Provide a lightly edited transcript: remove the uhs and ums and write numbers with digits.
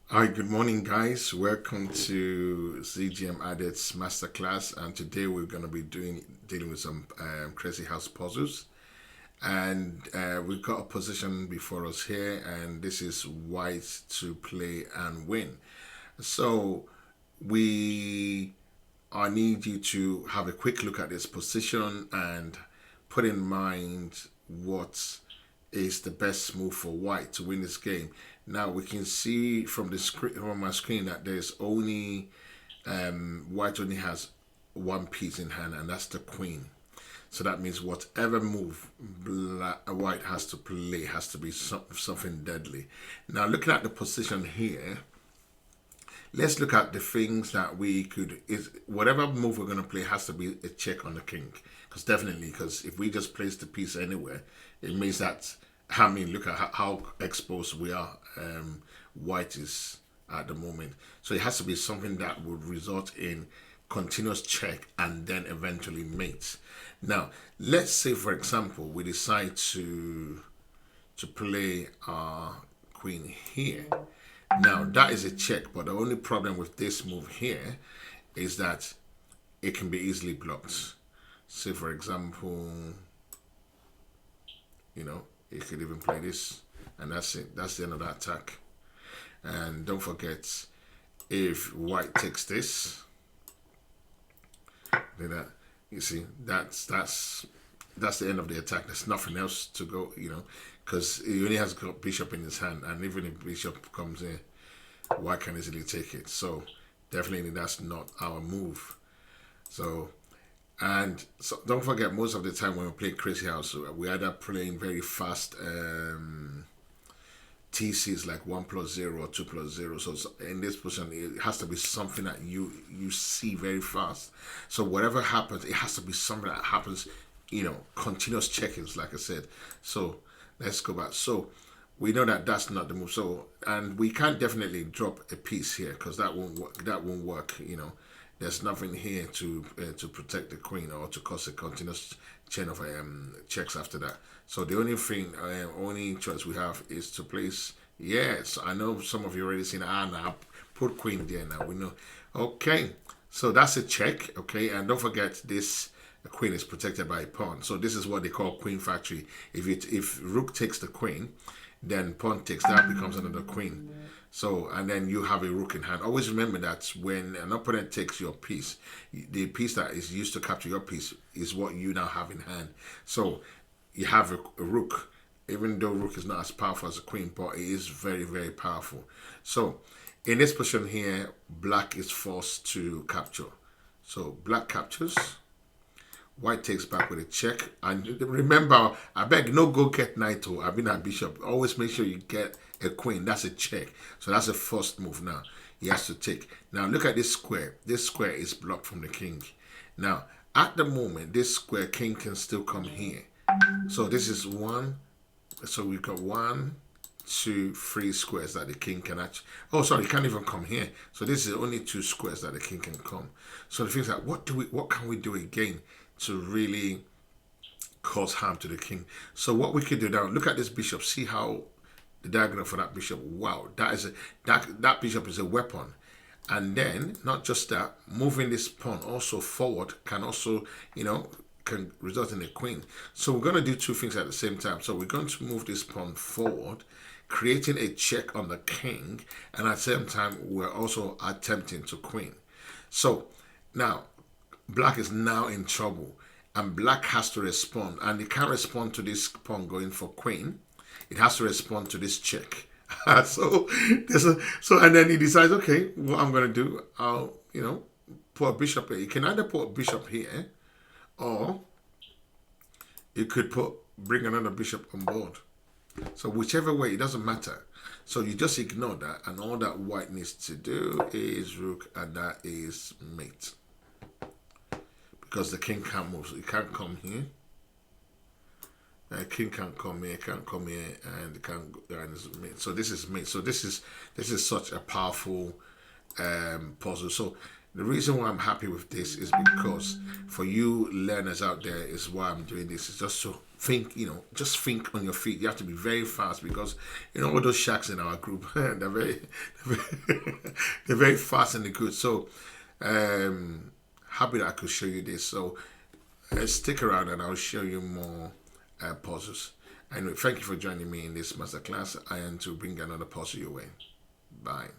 Hi, good morning, guys. Welcome to ZGM Addicts Masterclass, and today we're going to be dealing with some crazy house puzzles. And we've got a position before us here, and this is white to play and win. So we I need you to have a quick look at this position and put in mind what is the best move for white to win this game. Now we can see from the screen from my screen that there's only white only has one piece in hand, and that's the queen. So that means whatever move white has to play has to be something deadly. Now looking at the position here, let's look at the things that we could is whatever move we're going to play has to be a check on the king, because if we just place the piece anywhere, it means that, I mean, look at how exposed we are. White is at the moment, so it has to be something that would result in continuous check and then eventually mate. Now let's say for example we decide to play our queen here. Now that is a check, but the only problem with this move here is that it can be easily blocked. Say for example, you could even play this, and that's it. That's the end of that attack. And don't forget, if white takes this, then you see that's the end of the attack. There's nothing else to go, because he only has got bishop in his hand, and even if bishop comes in, white can easily take it. So definitely that's not our move. So don't forget, most of the time when we play Crazy House, we either playing very fast TCs like 1+0 or 2+0. So in this position, it has to be something that you see very fast. So whatever happens, it has to be something that happens, continuous check-ins, like I said. So let's go back. So we know that that's not the move. So, and we can't definitely drop a piece here because that won't work. That won't work. There's nothing here to protect the queen or to cause a continuous chain of checks after that. So the only choice we have is to place. Yes, I know some of you already seen. Now put queen there. Now we know. Okay, so that's a check. Okay, and don't forget this. The queen is protected by a pawn. So this is what they call queen factory. If rook takes the queen, then pawn takes, that becomes another queen. So, and then you have a rook in hand. Always remember that when an opponent takes your piece, the piece that is used to capture your piece is what you now have in hand. So you have a rook, even though rook is not as powerful as a queen, but it is very, very powerful. So in this position here, black is forced to capture. So black captures. White takes back with a check. And remember, I beg, no go get knight or I've been a bishop. Always make sure you get a queen. That's a check. So that's the first move now. He has to take. Now look at this square. This square is blocked from the king. Now, at the moment, this square king can still come here. So this is one. So we've got 1, 2, 3 squares that the king can actually. Oh, sorry, he can't even come here. So this is only 2 squares that the king can come. So the thing is that what can we do again to really cause harm to the king? So what we could do now, look at this bishop, see how the diagonal for that bishop, wow, that bishop is a weapon. And then not just that, moving this pawn also forward can also, can result in a queen. So we're going to do two things at the same time. So we're going to move this pawn forward, creating a check on the king, and at the same time we're also attempting to queen. So now black is now in trouble, and black has to respond, and it can't respond to this pawn going for queen. It has to respond to this check. So and then he decides, okay, what I'm going to do, I'll put a bishop here. You can either put a bishop here, or you could bring another bishop on board. So whichever way, it doesn't matter. So you just ignore that, and all that white needs to do is rook, and that is mate. Because the king can't move, so he can't come here. King can't come here, can't come here, and can't go. And it's mate. So this is mate. So this is such a powerful puzzle. So the reason why I'm happy with this is because for you learners out there is why I'm doing this. It's just so think, just think on your feet. You have to be very fast because, all those sharks in our group, they're very fast and they're good. So, happy that I could show you this. So, stick around and I'll show you more puzzles. Anyway, thank you for joining me in this masterclass. I am to bring another puzzle your way. Bye.